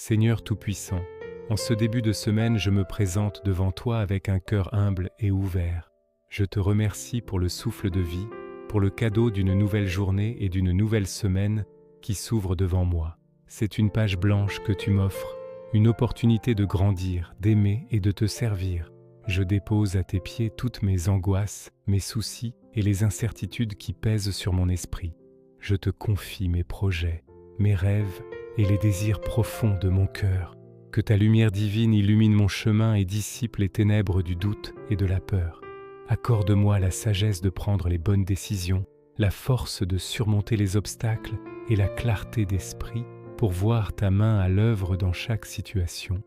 Seigneur Tout-Puissant, en ce début de semaine, je me présente devant toi avec un cœur humble et ouvert. Je te remercie pour le souffle de vie, pour le cadeau d'une nouvelle journée et d'une nouvelle semaine qui s'ouvre devant moi. C'est une page blanche que tu m'offres, une opportunité de grandir, d'aimer et de te servir. Je dépose à tes pieds toutes mes angoisses, mes soucis et les incertitudes qui pèsent sur mon esprit. Je te confie mes projets, mes rêves et les désirs profonds de mon cœur. Que ta lumière divine illumine mon chemin et dissipe les ténèbres du doute et de la peur. Accorde-moi la sagesse de prendre les bonnes décisions, la force de surmonter les obstacles et la clarté d'esprit pour voir ta main à l'œuvre dans chaque situation.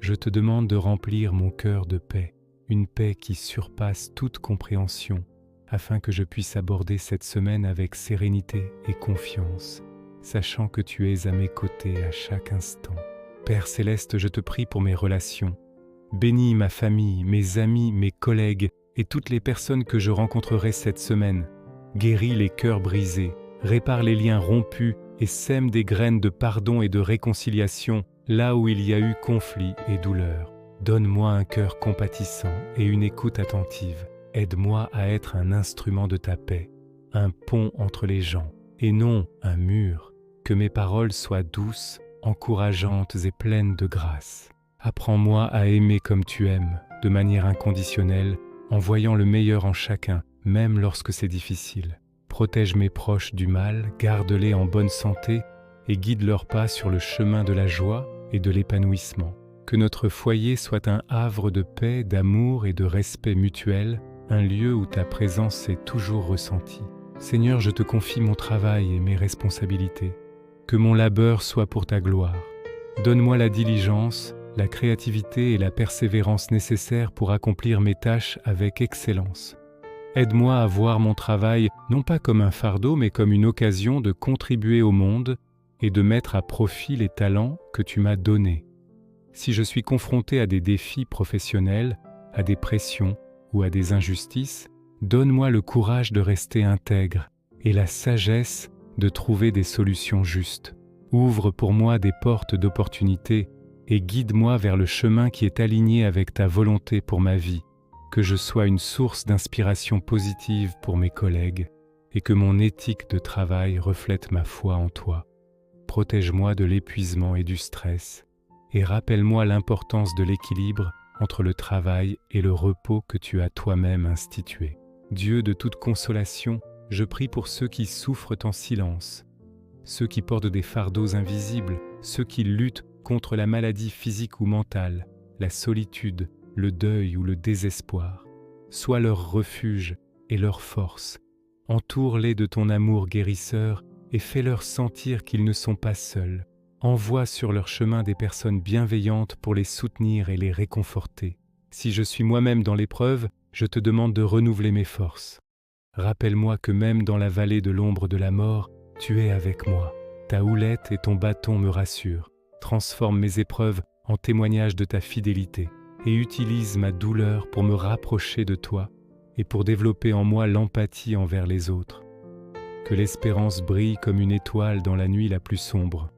Je te demande de remplir mon cœur de paix, une paix qui surpasse toute compréhension, afin que je puisse aborder cette semaine avec sérénité et confiance, sachant que tu es à mes côtés à chaque instant. Père Céleste, je te prie pour mes relations. Bénis ma famille, mes amis, mes collègues et toutes les personnes que je rencontrerai cette semaine. Guéris les cœurs brisés, répare les liens rompus et sème des graines de pardon et de réconciliation là où il y a eu conflit et douleur. Donne-moi un cœur compatissant et une écoute attentive. Aide-moi à être un instrument de ta paix, un pont entre les gens et non un mur. Que mes paroles soient douces, encourageantes et pleines de grâce. Apprends-moi à aimer comme tu aimes, de manière inconditionnelle, en voyant le meilleur en chacun, même lorsque c'est difficile. Protège mes proches du mal, garde-les en bonne santé et guide leurs pas sur le chemin de la joie et de l'épanouissement. Que notre foyer soit un havre de paix, d'amour et de respect mutuel, un lieu où ta présence est toujours ressentie. Seigneur, je te confie mon travail et mes responsabilités. Que mon labeur soit pour ta gloire. Donne-moi la diligence, la créativité et la persévérance nécessaires pour accomplir mes tâches avec excellence. Aide-moi à voir mon travail non pas comme un fardeau, mais comme une occasion de contribuer au monde et de mettre à profit les talents que tu m'as donnés. Si je suis confronté à des défis professionnels, à des pressions ou à des injustices, donne-moi le courage de rester intègre et la sagesse de trouver des solutions justes. Ouvre pour moi des portes d'opportunités et guide-moi vers le chemin qui est aligné avec ta volonté pour ma vie. Que je sois une source d'inspiration positive pour mes collègues et que mon éthique de travail reflète ma foi en toi. Protège-moi de l'épuisement et du stress et rappelle-moi l'importance de l'équilibre entre le travail et le repos que tu as toi-même institué. Dieu de toute consolation, je prie pour ceux qui souffrent en silence, ceux qui portent des fardeaux invisibles, ceux qui luttent contre la maladie physique ou mentale, la solitude, le deuil ou le désespoir. Sois leur refuge et leur force. Entoure-les de ton amour guérisseur et fais-leur sentir qu'ils ne sont pas seuls. Envoie sur leur chemin des personnes bienveillantes pour les soutenir et les réconforter. Si je suis moi-même dans l'épreuve, je te demande de renouveler mes forces. Rappelle-moi que même dans la vallée de l'ombre de la mort, tu es avec moi. Ta houlette et ton bâton me rassurent. Transforme mes épreuves en témoignage de ta fidélité et utilise ma douleur pour me rapprocher de toi et pour développer en moi l'empathie envers les autres. Que l'espérance brille comme une étoile dans la nuit la plus sombre,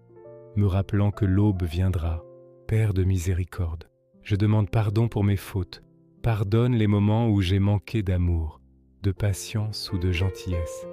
me rappelant que l'aube viendra. Père de miséricorde, je demande pardon pour mes fautes. Pardonne les moments où j'ai manqué d'amour, de patience ou de gentillesse.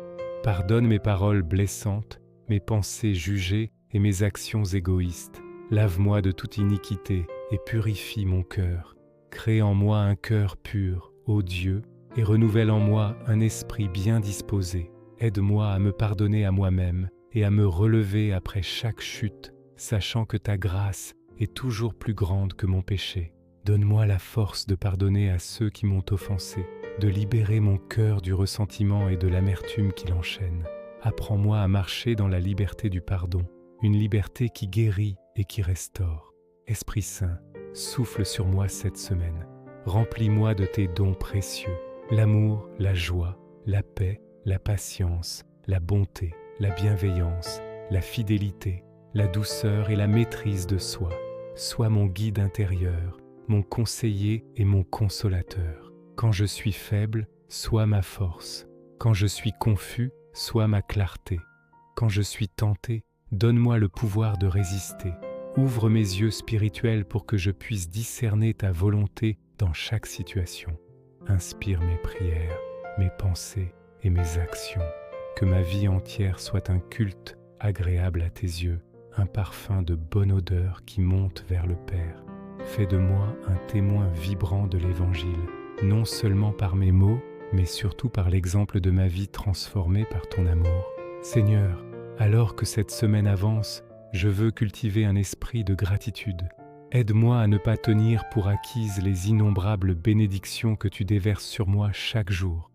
Pardonne mes paroles blessantes, mes pensées jugées et mes actions égoïstes. Lave-moi de toute iniquité et purifie mon cœur. Crée en moi un cœur pur, ô Dieu, et renouvelle en moi un esprit bien disposé. Aide-moi à me pardonner à moi-même et à me relever après chaque chute, sachant que ta grâce est toujours plus grande que mon péché. Donne-moi la force de pardonner à ceux qui m'ont offensé, de libérer mon cœur du ressentiment et de l'amertume qui l'enchaîne. Apprends-moi à marcher dans la liberté du pardon, une liberté qui guérit et qui restaure. Esprit Saint, souffle sur moi cette semaine. Remplis-moi de tes dons précieux, l'amour, la joie, la paix, la patience, la bonté, la bienveillance, la fidélité, la douceur et la maîtrise de soi. Sois mon guide intérieur, mon conseiller et mon consolateur. Quand je suis faible, sois ma force. Quand je suis confus, sois ma clarté. Quand je suis tenté, donne-moi le pouvoir de résister. Ouvre mes yeux spirituels pour que je puisse discerner ta volonté dans chaque situation. Inspire mes prières, mes pensées et mes actions. Que ma vie entière soit un culte agréable à tes yeux, un parfum de bonne odeur qui monte vers le Père. Fais de moi un témoin vibrant de l'Évangile, non seulement par mes mots, mais surtout par l'exemple de ma vie transformée par ton amour. Seigneur, alors que cette semaine avance, je veux cultiver un esprit de gratitude. Aide-moi à ne pas tenir pour acquises les innombrables bénédictions que tu déverses sur moi chaque jour.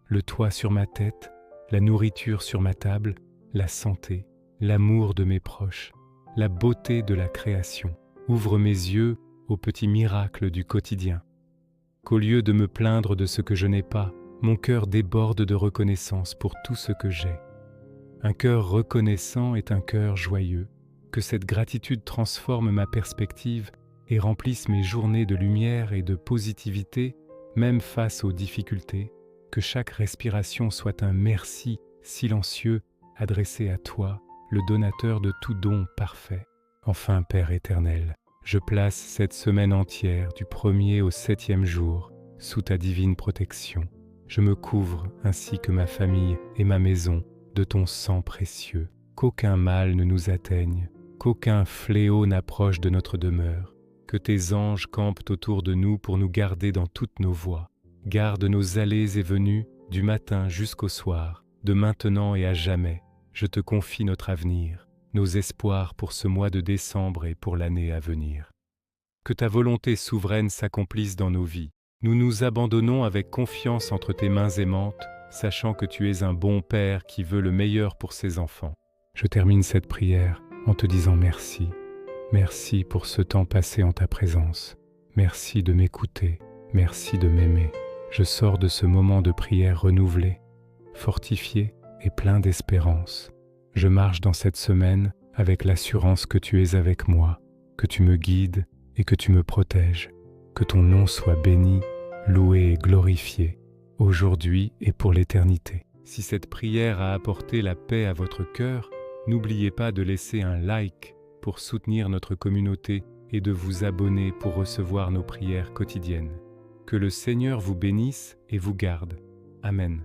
Le toit sur ma tête, la nourriture sur ma table, la santé, l'amour de mes proches, la beauté de la création. Ouvre mes yeux aux petits miracles du quotidien. Qu'au lieu de me plaindre de ce que je n'ai pas, mon cœur déborde de reconnaissance pour tout ce que j'ai. Un cœur reconnaissant est un cœur joyeux. Que cette gratitude transforme ma perspective et remplisse mes journées de lumière et de positivité, même face aux difficultés. Que chaque respiration soit un merci silencieux adressé à toi, le donateur de tout don parfait. Enfin, Père éternel, je place cette semaine entière du 1er au 7e jour sous ta divine protection. Je me couvre, ainsi que ma famille et ma maison, de ton sang précieux. Qu'aucun mal ne nous atteigne, qu'aucun fléau n'approche de notre demeure. Que tes anges campent autour de nous pour nous garder dans toutes nos voies. Garde nos allées et venues, du matin jusqu'au soir, de maintenant et à jamais. Je te confie notre avenir, nos espoirs pour ce mois de décembre et pour l'année à venir. Que ta volonté souveraine s'accomplisse dans nos vies. Nous nous abandonnons avec confiance entre tes mains aimantes, sachant que tu es un bon Père qui veut le meilleur pour ses enfants. Je termine cette prière en te disant merci. Merci pour ce temps passé en ta présence. Merci de m'écouter. Merci de m'aimer. Je sors de ce moment de prière renouvelé, fortifié et plein d'espérance. Je marche dans cette semaine avec l'assurance que tu es avec moi, que tu me guides et que tu me protèges. Que ton nom soit béni, loué et glorifié, aujourd'hui et pour l'éternité. Si cette prière a apporté la paix à votre cœur, n'oubliez pas de laisser un like pour soutenir notre communauté et de vous abonner pour recevoir nos prières quotidiennes. Que le Seigneur vous bénisse et vous garde. Amen.